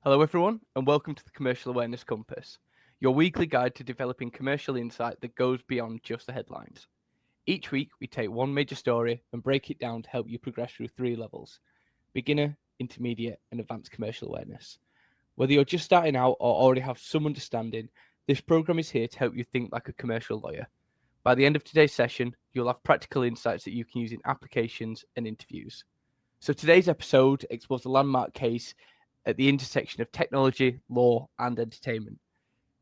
Hello, everyone, and welcome to the Commercial Awareness Compass, your weekly guide to developing commercial insight that goes beyond just the headlines. Each week, we take one major story and break it down to help you progress through three levels: beginner, intermediate, and advanced commercial awareness. Whether you're just starting out or already have some understanding, this program is here to help you think like a commercial lawyer. By the end of today's session, you'll have practical insights that you can use in applications and interviews. So today's episode explores a landmark case at the intersection of technology, law, and entertainment.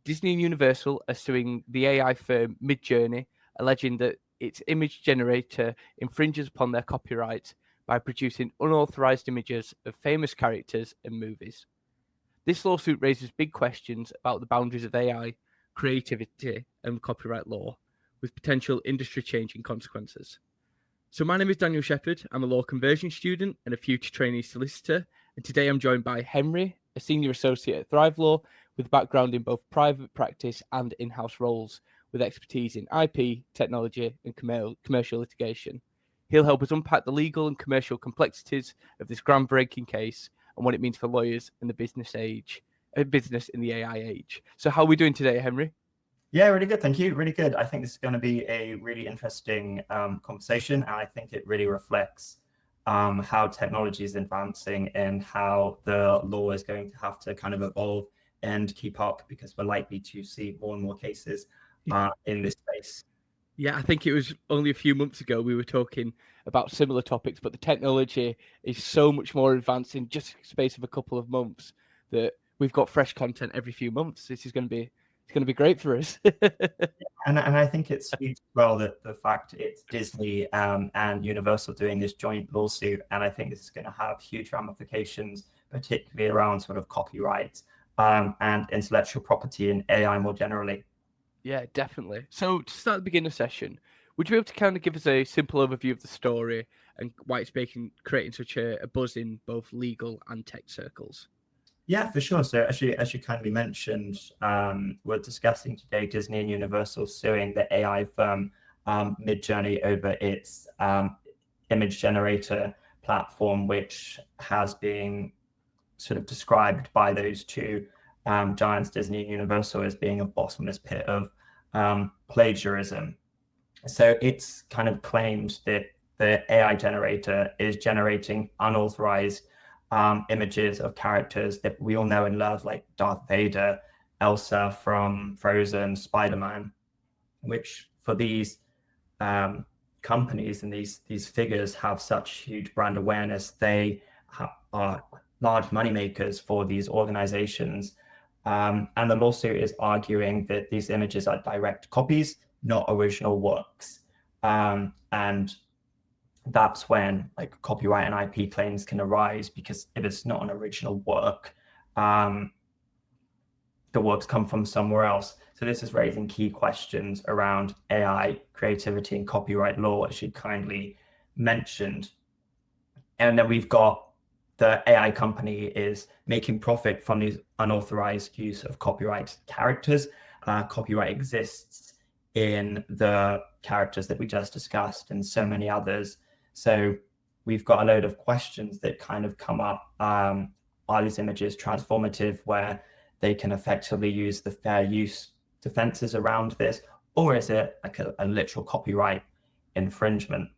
Disney and Universal are suing the AI firm Midjourney, alleging that its image generator infringes upon their copyright by producing unauthorized images of famous characters and movies. This lawsuit raises big questions about the boundaries of AI, creativity, and copyright law, with potential industry-changing consequences. So my name is Daniel Shepherd. I'm a law conversion student and a future trainee solicitor. And today I'm joined by Henry, a senior associate at Thrive Law with a background in both private practice and in-house roles with expertise in IP, technology, and commercial litigation. He'll help us unpack the legal and commercial complexities of this groundbreaking case and what it means for lawyers in the business in the AI age. So how are we doing today, Henry? Yeah, really good. Thank you. Really good. I think this is going to be a really interesting conversation, and I think it really reflects how technology is advancing and how the law is going to have to kind of evolve and keep up, because we're likely to see more and more cases in this space. Yeah, I think it was only a few months ago we were talking about similar topics, but the technology is so much more advanced in just a space of a couple of months that we've got fresh content every few months. It's going to be great for us. And I think it's huge as well that the fact it's Disney and Universal doing this joint lawsuit, and I think this is going to have huge ramifications, particularly around sort of copyright and intellectual property and AI more generally. Yeah, definitely. So to start the beginner session, would you be able to kind of give us a simple overview of the story and why it's creating such a buzz in both legal and tech circles? Yeah, for sure. So actually, as you kindly mentioned, we're discussing today Disney and Universal suing the AI firm Midjourney over its image generator platform, which has been sort of described by those two giants, Disney and Universal, as being a bottomless pit of plagiarism. So it's kind of claimed that the AI generator is generating unauthorized images of characters that we all know and love, like Darth Vader, Elsa from Frozen, Spider-Man, which for these companies and these figures have such huge brand awareness. They are large moneymakers for these organizations. And the lawsuit is arguing that these images are direct copies, not original works. And that's when like copyright and IP claims can arise, because if it's not an original work, the works come from somewhere else. So this is raising key questions around AI, creativity, and copyright law, as you kindly mentioned. And then we've got the AI company is making profit from these unauthorized use of copyright characters. Copyright exists in the characters that we just discussed and so many others. So we've got a load of questions that kind of come up. Are these images transformative, where they can effectively use the fair use defenses around this, or is it like a literal copyright infringement?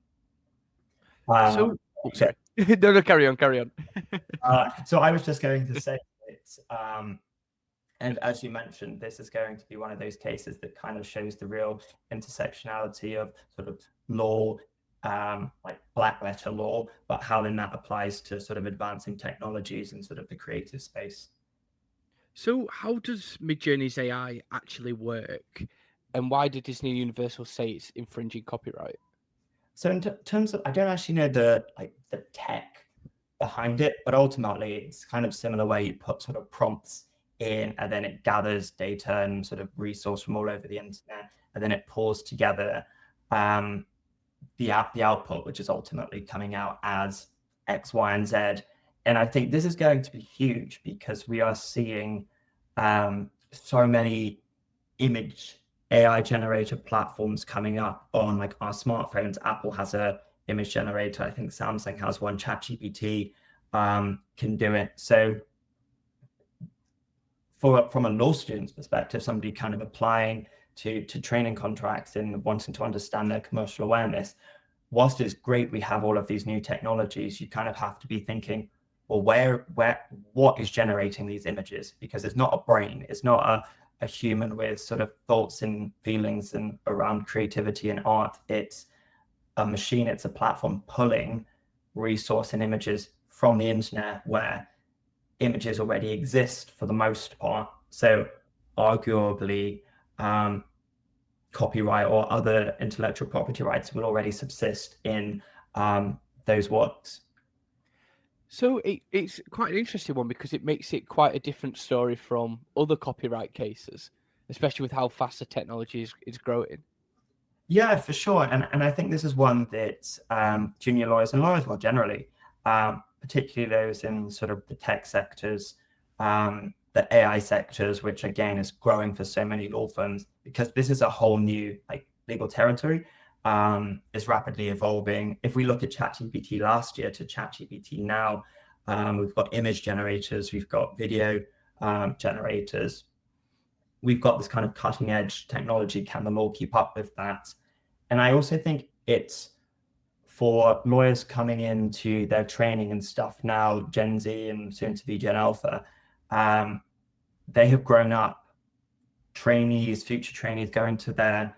Sorry. No, carry on. So I was just going to say that, and as you mentioned, this is going to be one of those cases that kind of shows the real intersectionality of sort of law, like black letter law, but how then that applies to sort of advancing technologies and sort of the creative space. So how does Midjourney's AI actually work, and why did Disney and Universal say it's infringing copyright? So in terms of, I don't actually know the tech behind it, but ultimately it's kind of similar, where you put sort of prompts in and then it gathers data and sort of resource from all over the internet, and then it pulls together the output, which is ultimately coming out as X, Y, and Z. And I think this is going to be huge, because we are seeing so many image AI generator platforms coming up on like our smartphones. Apple has a image generator. I think Samsung has one. ChatGPT can do it. So from a law student's perspective, somebody kind of applying to training contracts and wanting to understand their commercial awareness, whilst it's great we have all of these new technologies, you kind of have to be thinking, well, what is generating these images? Because it's not a brain, it's not a human with sort of thoughts and feelings and around creativity and art. It's a machine, it's a platform pulling resource and images from the internet where images already exist for the most part. So arguably, copyright or other intellectual property rights will already subsist in those works. So it's quite an interesting one because it makes it quite a different story from other copyright cases, especially with how fast the technology is growing. Yeah, for sure. And I think this is one that junior lawyers and lawyers more generally, particularly those in sort of the tech sectors, the AI sectors, which again is growing for so many law firms, because this is a whole new like legal territory. Is rapidly evolving. If we look at ChatGPT last year to ChatGPT now, we've got image generators, we've got video generators. We've got this kind of cutting edge technology. Can the law keep up with that? And I also think it's for lawyers coming into their training and stuff now, Gen Z and soon to be Gen Alpha, they have grown up, trainees, future trainees going to their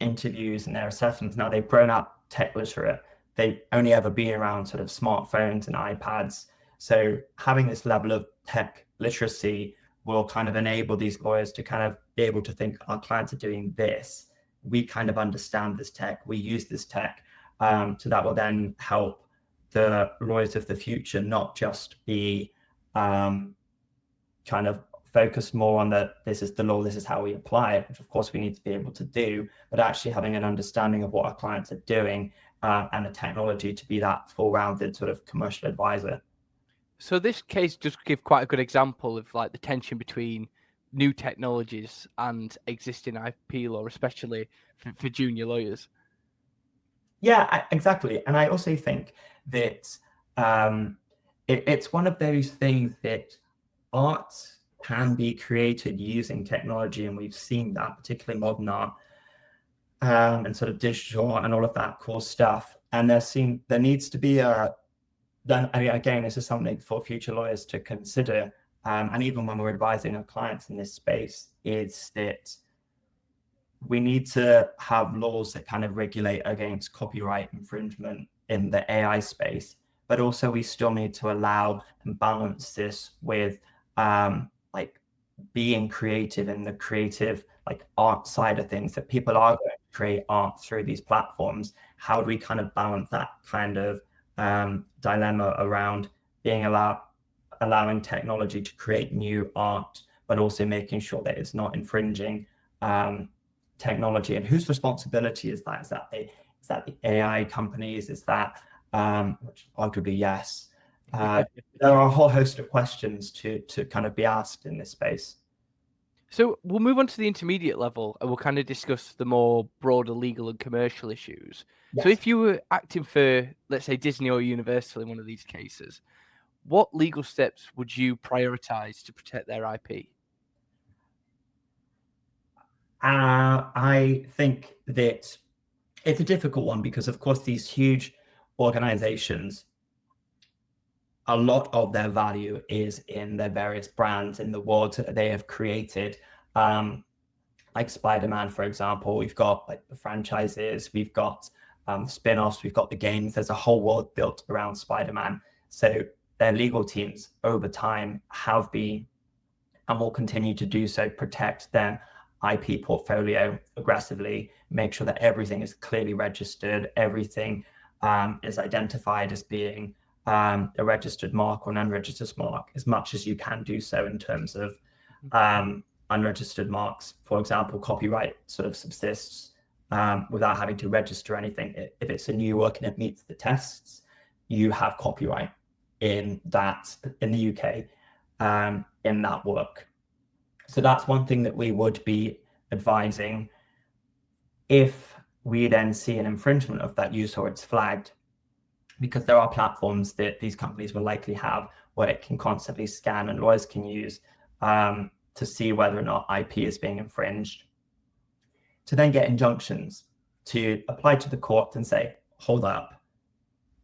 interviews and their assessments. Now they've grown up tech literate. They've only ever been around sort of smartphones and iPads. So having this level of tech literacy will kind of enable these lawyers to kind of be able to think our clients are doing this. We kind of understand this tech. We use this tech. So that will then help the lawyers of the future not just be kind of focused more on this is the law, this is how we apply it, which of course we need to be able to do, but actually having an understanding of what our clients are doing and the technology to be that full-rounded sort of commercial advisor. So this case just give quite a good example of like the tension between new technologies and existing IP law, especially for junior lawyers. Yeah, exactly. And I also think that it's one of those things that art can be created using technology, and we've seen that, particularly modern art and sort of digital and all of that cool stuff. And there needs to be then again, this is something for future lawyers to consider, and even when we're advising our clients in this space, is that we need to have laws that kind of regulate against copyright infringement in the AI space, but also we still need to allow and balance this with like being creative in the creative like art side of things, that people are going to create art through these platforms. How do we kind of balance that kind of dilemma around being allowing technology to create new art, but also making sure that it's not infringing technology? And whose responsibility is that? Is that the AI companies? Is that which arguably yes. There are a whole host of questions to kind of be asked in this space. So we'll move on to the intermediate level and we'll kind of discuss the more broader legal and commercial issues. Yes. So if you were acting for, let's say, Disney or Universal in one of these cases, what legal steps would you prioritize to protect their IP? I think that it's a difficult one because, of course, these huge organizations, a lot of their value is in their various brands, in the worlds that they have created. Like Spider-Man, for example, we've got like the franchises, we've got spin-offs, we've got the games. There's a whole world built around Spider-Man. So their legal teams over time have been and will continue to do so, protect their IP portfolio aggressively, make sure that everything is clearly registered, everything is identified as being a registered mark or an unregistered mark, as much as you can do so in terms of unregistered marks. For example, copyright sort of subsists without having to register anything. If it's a new work and it meets the tests, you have copyright in the UK in that work. So that's one thing that we would be advising. If we then see an infringement of that use or it's flagged, because there are platforms that these companies will likely have where it can constantly scan and lawyers can use to see whether or not IP is being infringed, to then get injunctions to apply to the court and say, hold up,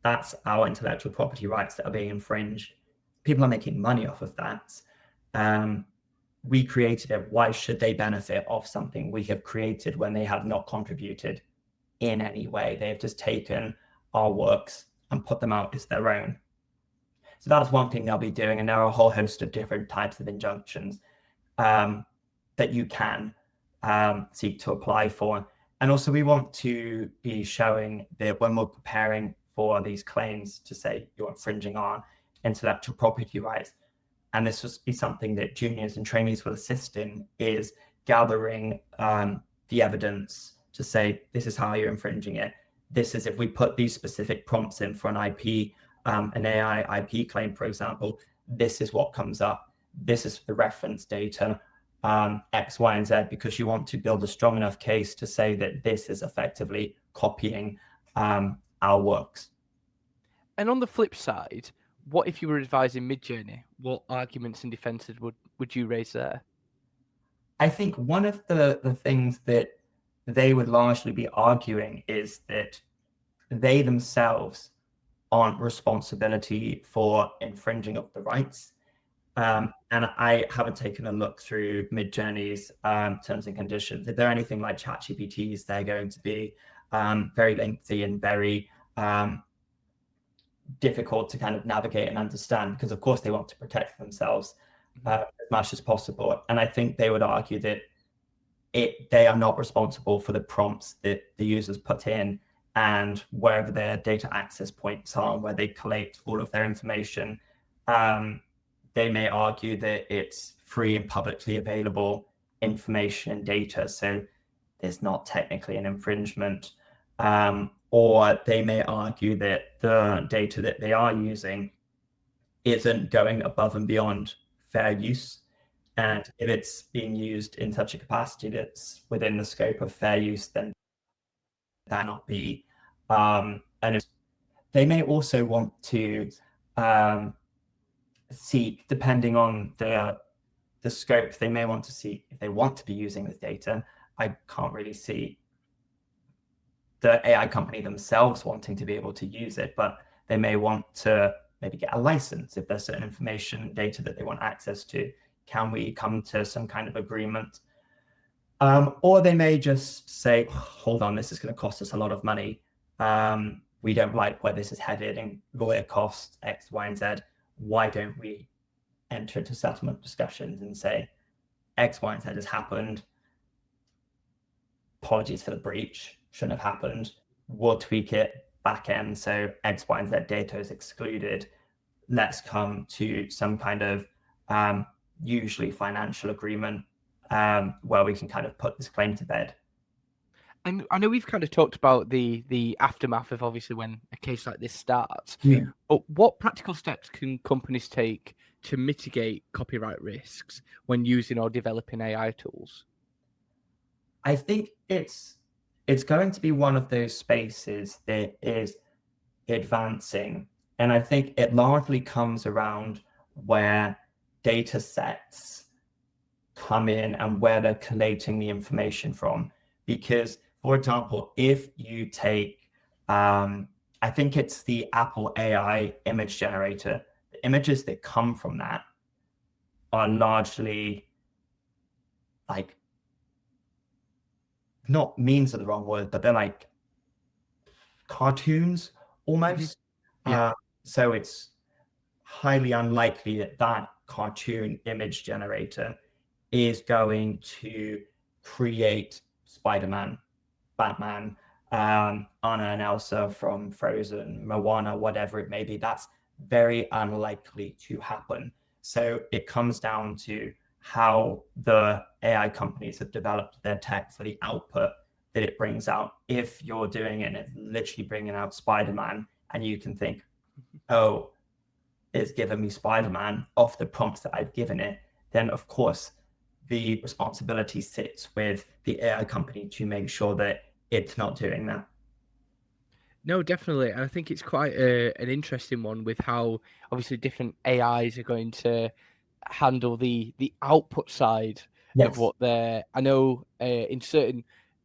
that's our intellectual property rights that are being infringed. People are making money off of that. We created it. Why should they benefit off something we have created when they have not contributed in any way? They have just taken our works and put them out as their own. So that's one thing they'll be doing. And there are a whole host of different types of injunctions that you can seek to apply for. And also we want to be showing that when we're preparing for these claims to say you're infringing on intellectual property rights, and this will be something that juniors and trainees will assist in, is gathering the evidence to say, this is how you're infringing it. This is if we put these specific prompts in for an IP, an AI IP claim, for example, this is what comes up. This is the reference data, X, Y, and Z, because you want to build a strong enough case to say that this is effectively copying our works. And on the flip side, what if you were advising Midjourney? What arguments and defenses would you raise there? I think one of the things that they would largely be arguing is that they themselves aren't responsibility for infringing of the rights. And I haven't taken a look through Midjourney's terms and conditions. If they're anything like ChatGPT's, they're going to be very lengthy and very difficult to kind of navigate and understand, because of course they want to protect themselves as much as possible. And I think they would argue that they are not responsible for the prompts that the users put in and wherever their data access points are, where they collate all of their information. They may argue that it's free and publicly available information and data, so there's not technically an infringement. Or they may argue that the data that they are using isn't going above and beyond fair use. And if it's being used in such a capacity that's within the scope of fair use, then that not be. And they may also want to seek, depending on the scope, they may want to see if they want to be using this data. I can't really see the AI company themselves wanting to be able to use it, but they may want to maybe get a license if there's certain information and data that they want access to. Can we come to some kind of agreement? Or they may just say, hold on, this is going to cost us a lot of money. We don't like where this is headed and lawyer costs X, Y, and Z. Why don't we enter into settlement discussions and say X, Y, and Z has happened. Apologies for the breach, shouldn't have happened. We'll tweak it back end so X, Y, and Z data is excluded. Let's come to some kind of usually financial agreement where we can kind of put this claim to bed. And I know we've kind of talked about the aftermath of obviously when a case like this starts. Yeah. But what practical steps can companies take to mitigate copyright risks when using or developing AI tools? I think it's going to be one of those spaces that is advancing. And I think it largely comes around where data sets come in and where they're collating the information from. Because, for example, if you take, I think it's the Apple AI image generator, the images that come from that are largely like, not memes are the wrong word, but they're like cartoons almost. Yeah. So it's highly unlikely that that cartoon image generator is going to create Spider-Man, Batman, Anna and Elsa from Frozen, Moana, whatever it may be. That's very unlikely to happen. So it comes down to how the AI companies have developed their tech for the output that it brings out. If you're doing it and it's literally bringing out Spider-Man, and you can think, oh, it's given me Spider-Man off the prompts that I've given it, then of course the responsibility sits with the AI company to make sure that it's not doing that. No, definitely. And I think it's quite an interesting one with how obviously different AIs are going to handle the output side of Yes. what they're. I know in certain,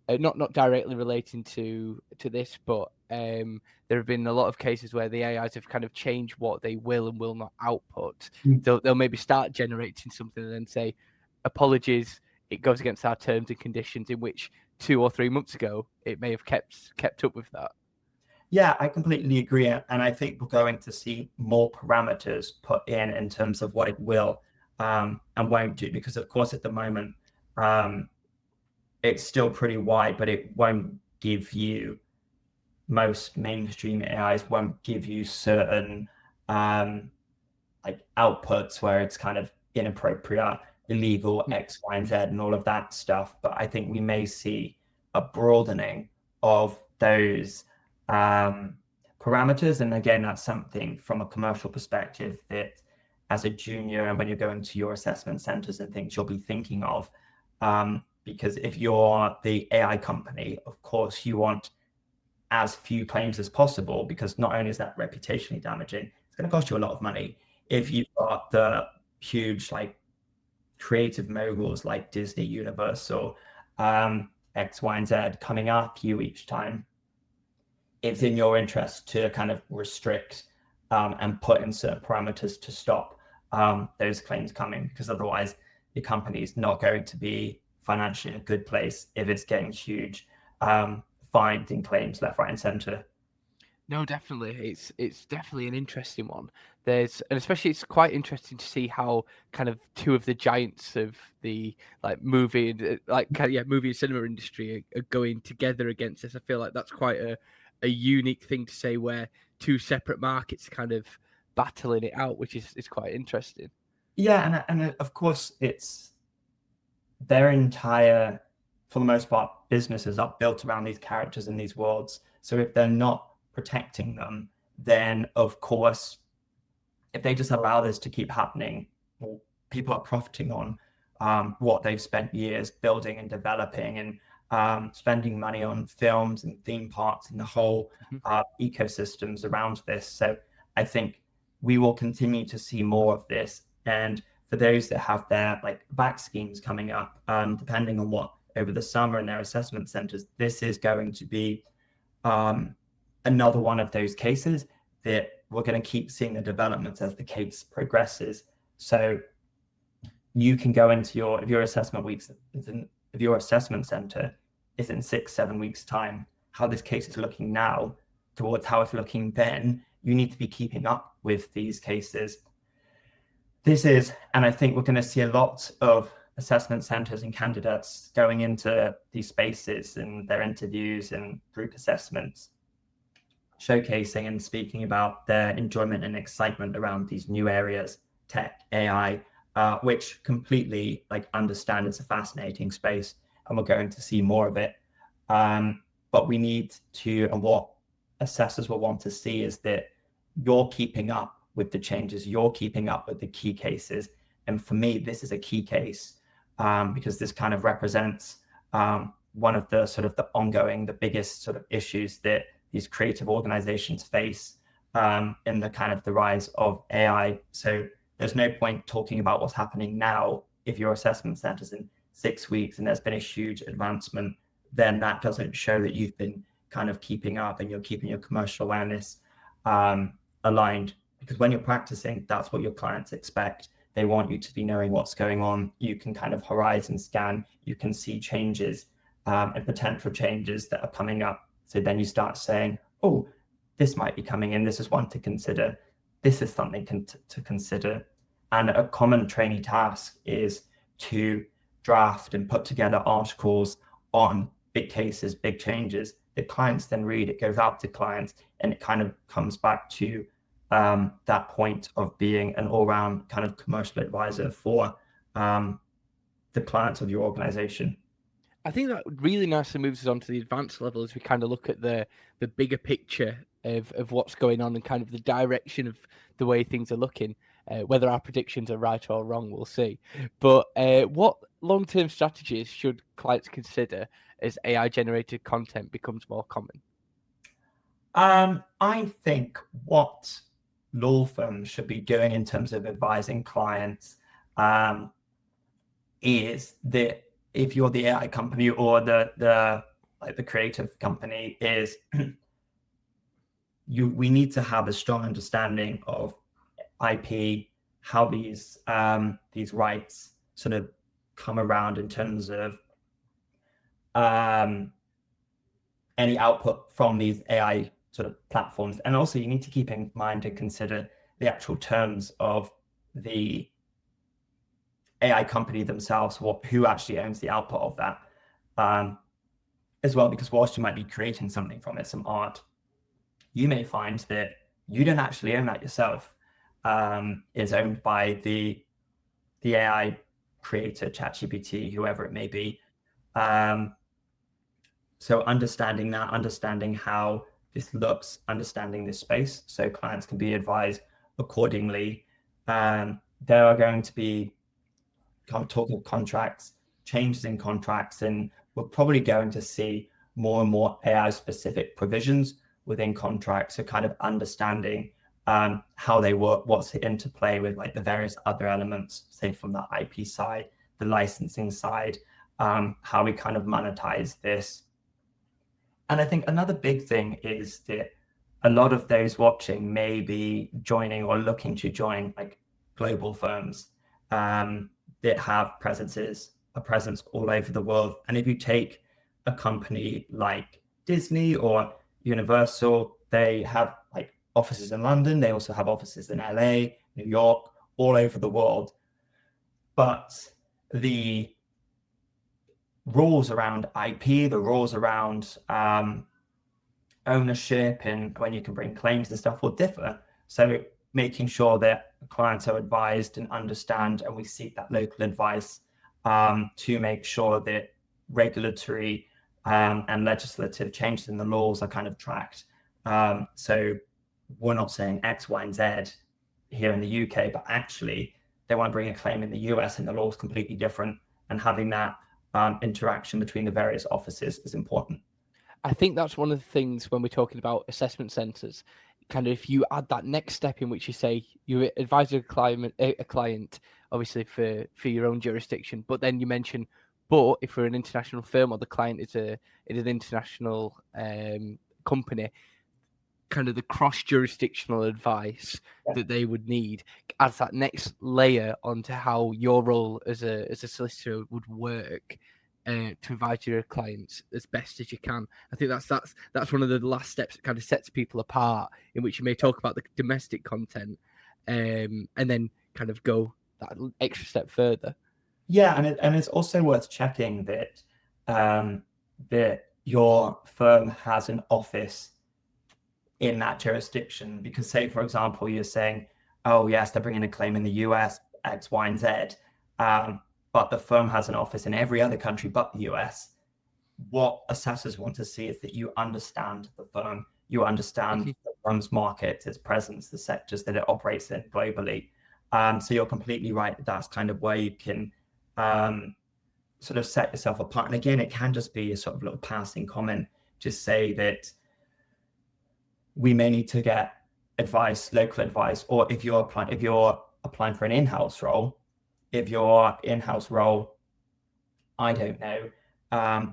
not directly relating to this, but there have been a lot of cases where the AIs have kind of changed what they will and will not output. Mm. They'll maybe start generating something and then say, apologies, it goes against our terms and conditions, in which 2 or 3 months ago it may have kept up with that. Yeah, I completely agree. And I think we're going to see more parameters put in terms of what it will and won't do. Because, of course, at the moment, um, it's still pretty wide, but it won't give you, most mainstream AIs won't give you certain um, like outputs where it's kind of inappropriate, illegal, Hmm. X, Y, and Z, and all of that stuff. But I think we may see a broadening of those um, parameters. And again, that's something from a commercial perspective that as a junior and when you're going to your assessment centers and things, you'll be thinking of. Because if you're the AI company, of course, you want as few claims as possible, because not only is that reputationally damaging, it's going to cost you a lot of money. If you've got the huge like creative moguls like Disney, Universal, X, Y, and Z coming after you each time, it's in your interest to kind of restrict and put in certain parameters to stop those claims coming, because otherwise your company is not going to be financially in a good place if it's getting huge fines and claims left, right, and center. No, definitely. It's definitely an interesting one. And especially it's quite interesting to see how kind of two of the giants of the like movie and movie and cinema industry are going together against this. I feel like that's quite a unique thing to say, where two separate markets kind of battling it out, which is quite interesting. Yeah, and of course it's their entire, for the most part, businesses are built around these characters in these worlds. So if they're not protecting them, then of course, if they just allow this to keep happening, well, people are profiting on what they've spent years building and developing and spending money on films and theme parks and the whole Mhm. ecosystems around this. So I think we will continue to see more of this. And for those that have their like back schemes coming up, depending on what over the summer in their assessment centers, this is going to be um, another one of those cases that we're going to keep seeing the developments as the case progresses. So you can go into if your assessment weeks, if your assessment center is in 6, 7 weeks time, how this case is looking now towards how it's looking then, you need to be keeping up with these cases. And I think we're going to see a lot of assessment centers and candidates going into these spaces and their interviews and group assessments, showcasing and speaking about their enjoyment and excitement around these new areas, tech, AI, which completely like understand it's a fascinating space, and we're going to see more of it. But we need to, and what assessors will want to see is that you're keeping up with the changes, you're keeping up with the key cases. And for me, this is a key case because this kind of represents one of the sort of the ongoing, the biggest sort of issues that these creative organizations face in the kind of the rise of AI. So there's no point talking about what's happening now if your assessment center's in 6 weeks and there's been a huge advancement, then that doesn't show that you've been kind of keeping up and you're keeping your commercial awareness aligned. Because when you're practicing, that's what your clients expect. They want you to be knowing what's going on. You can kind of horizon scan, you can see changes and potential changes that are coming up. So then you start saying, oh, this might be coming in. This is one to consider. This is something to consider. And a common trainee task is to draft and put together articles on big cases, big changes that clients then read. It goes out to clients and it kind of comes back to that point of being an all-round kind of commercial advisor for the clients of your organization. I think that really nicely moves us on to the advanced level as we kind of look at the bigger picture of what's going on and kind of the direction of the way things are looking. Whether our predictions are right or wrong, we'll see. But what long-term strategies should clients consider as AI-generated content becomes more common? I think what law firms should be doing in terms of advising clients is that if you're the AI company or the creative company, is we need to have a strong understanding of IP, how these rights sort of come around in terms of any output from these AI sort of platforms. And also you need to keep in mind and consider the actual terms of the AI company themselves, who actually owns the output of that as well, because whilst you might be creating something from it, some art, you may find that you don't actually own that yourself. Is owned by the AI creator, ChatGPT, whoever it may be. So understanding that, understanding how this looks, understanding this space, so clients can be advised accordingly. There are going to be talk of contracts, changes in contracts, and we're probably going to see more and more AI specific provisions within contracts. So kind of understanding how they work, what's the interplay with like the various other elements, say from the IP side, the licensing side, how we kind of monetize this. And I think another big thing is that a lot of those watching may be joining or looking to join like global firms that have a presence all over the world. And if you take a company like Disney or Universal, they have like offices in London. They also have offices in LA, New York, all over the world. But the rules around IP, the rules around ownership and when you can bring claims and stuff will differ. So making sure that clients are advised and understand, and we seek that local advice to make sure that regulatory and legislative changes in the laws are kind of tracked. So we're not saying X, Y, and Z here in the UK, but actually they want to bring a claim in the US and the law is completely different. And having that interaction between the various offices is important. I think that's one of the things when we're talking about assessment centres. Kind of, if you add that next step in which you say you advise a client, obviously for your own jurisdiction, but then you mention, but if we're an international firm or the client is an international company, kind of the cross-jurisdictional advice that they would need adds that next layer onto how your role as a solicitor would work. To advise your clients as best as you can. I think that's one of the last steps that kind of sets people apart, in which you may talk about the domestic content, and then kind of go that extra step further. Yeah, and it's also worth checking that that your firm has an office in that jurisdiction, because say for example you're saying, oh yes, they're bringing a claim in the US, X, Y, and Z. But the firm has an office in every other country but the US. What assessors want to see is that you understand the firm, you understand the firm's market, its presence, the sectors that it operates in globally. So you're completely right. That's kind of where you can sort of set yourself apart. And again, it can just be a sort of little passing comment, just say that we may need to get advice, local advice, or if you're applying for an in-house role, if your in-house role, I don't know,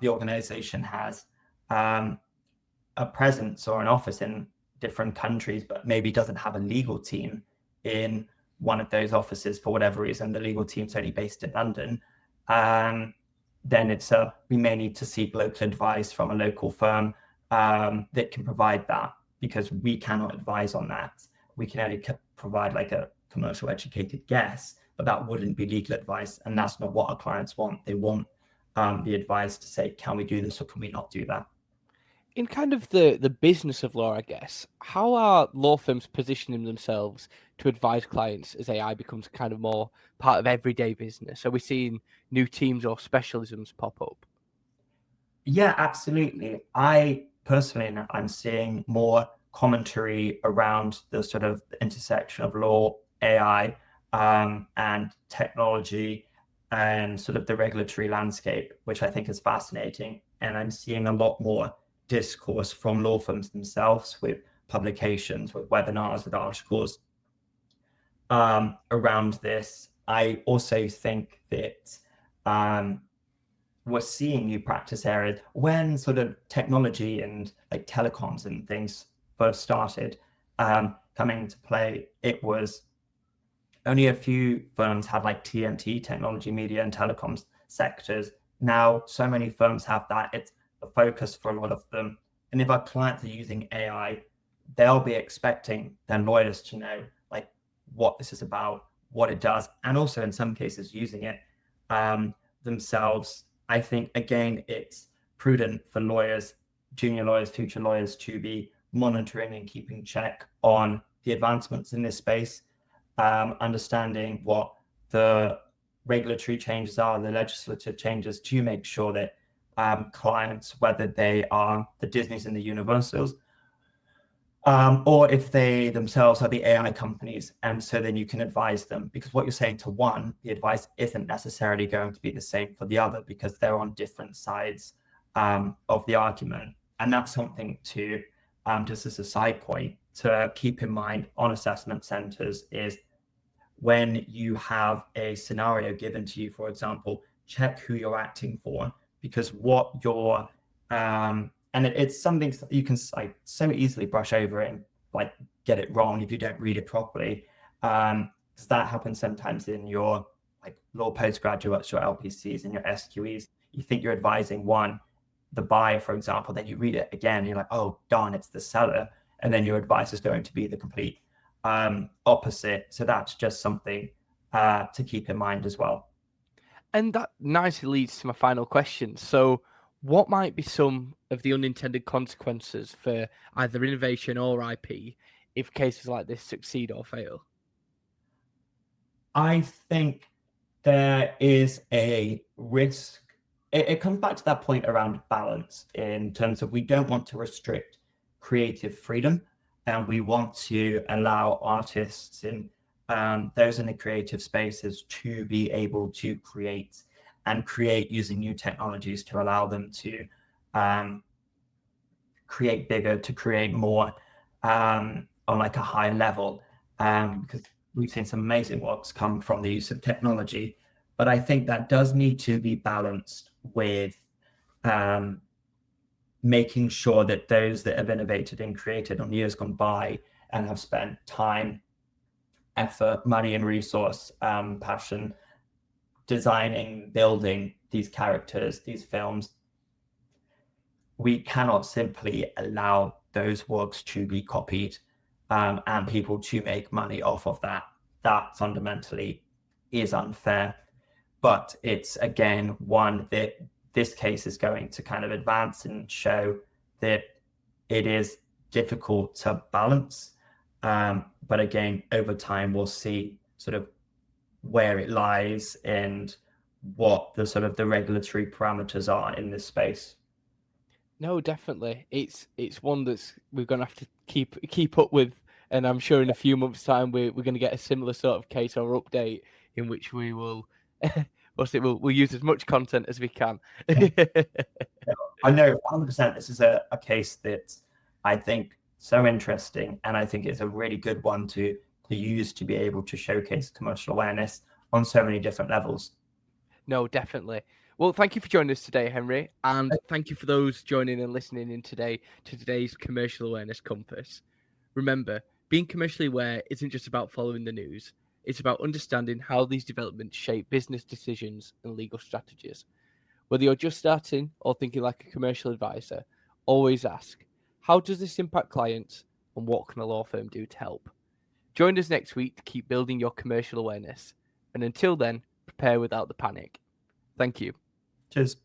the organization has a presence or an office in different countries, but maybe doesn't have a legal team in one of those offices for whatever reason, the legal team's only based in London, then we may need to seek local advice from a local firm that can provide that, because we cannot advise on that. We can only provide like a commercial educated guess, but that wouldn't be legal advice, and that's not what our clients want. They want the advice to say, can we do this or can we not do that? In kind of the business of law, I guess, how are law firms positioning themselves to advise clients as AI becomes kind of more part of everyday business? Are we seeing new teams or specialisms pop up? Yeah, absolutely. I personally, I'm seeing more commentary around the sort of intersection of law, AI, and technology, and sort of the regulatory landscape, which I think is fascinating. And I'm seeing a lot more discourse from law firms themselves, with publications, with webinars, with articles around this. I also think that we're seeing new practice areas. When sort of technology and like telecoms and things first started coming into play, it was only a few firms had like TMT, technology, media, and telecoms sectors. Now, so many firms have that. It's the focus for a lot of them. And if our clients are using AI, they'll be expecting their lawyers to know like what this is about, what it does, and also in some cases using it themselves. I think, again, it's prudent for lawyers, junior lawyers, future lawyers, to be monitoring and keeping check on the advancements in this space, understanding what the regulatory changes are, the legislative changes, to make sure that clients, whether they are the Disneys and the Universals, or if they themselves are the AI companies, and so then you can advise them, because what you're saying to one, the advice isn't necessarily going to be the same for the other, because they're on different sides of the argument. And that's something to, just as a side point, to keep in mind on assessment centers is when you have a scenario given to you, for example, check who you're acting for, because what you're and it's something you can like so easily brush over it and like get it wrong if you don't read it properly. Because that happens sometimes in your like law postgraduates, your LPCs, and your SQEs. You think you're advising the buyer, for example, then you read it again, you're like, oh darn, it's the seller, and then your advice is going to be the complete opposite. So that's just something to keep in mind as well. And that nicely leads to my final question. So, what might be some of the unintended consequences for either innovation or IP if cases like this succeed or fail? I think there is a risk. It comes back to that point around balance, in terms of we don't want to restrict creative freedom, and we want to allow artists and those in the creative spaces to be able to create using new technologies to allow them to create bigger, to create more on like a high level, because we've seen some amazing works come from the use of technology. But I think that does need to be balanced with making sure that those that have innovated and created on years gone by and have spent time, effort, money, and resource, passion, designing, building these characters, these films, we cannot simply allow those works to be copied and people to make money off of that. That fundamentally is unfair. But it's, again, one that this case is going to kind of advance and show that it is difficult to balance. But again, over time, we'll see sort of where it lies and what the sort of the regulatory parameters are in this space. No, definitely. It's one that's we're gonna have to keep up with, and I'm sure in a few months' time we're gonna get a similar sort of case or update in which we will we'll use as much content as we can. I know 100% this is a case that I think so interesting, and I think it's a really good one to use to be able to showcase commercial awareness on so many different levels. No, definitely. Well, thank you for joining us today, Henry, and thank you for those joining and listening in today to today's Commercial Awareness Compass. Remember, being commercially aware isn't just about following the news, it's about understanding how these developments shape business decisions and legal strategies. Whether you're just starting or thinking like a commercial advisor, always ask, how does this impact clients and what can a law firm do to help? Join us next week to keep building your commercial awareness. And until then, prepare without the panic. Thank you. Cheers.